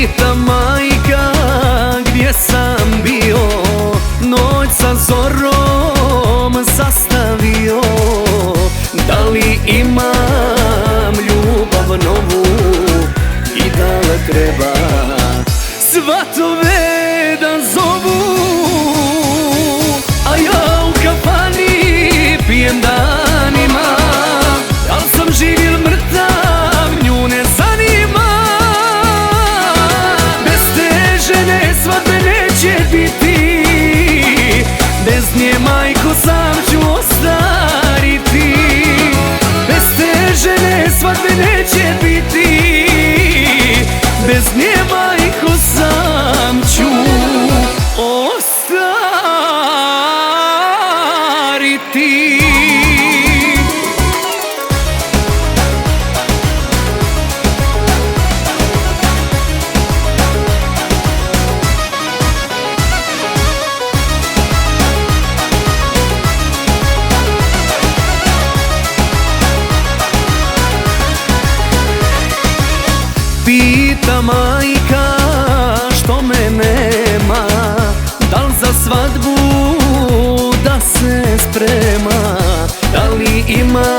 Pita majka gdje sam bio, noć sa zorom sastavio. Da li imam ljubav novu i da li treba svatove da zovu? A ja u kafani pijem danima, da li sam živ ili mrtav nju ne zanima. Bez te žene svadbe neće biti, bez nje majko sam ću ostariti. Bez te žene svadbe neće biti, bez nje majko sam ću ostariti. Pita majka što me nema, da li za svadbu da se sprema, da li ima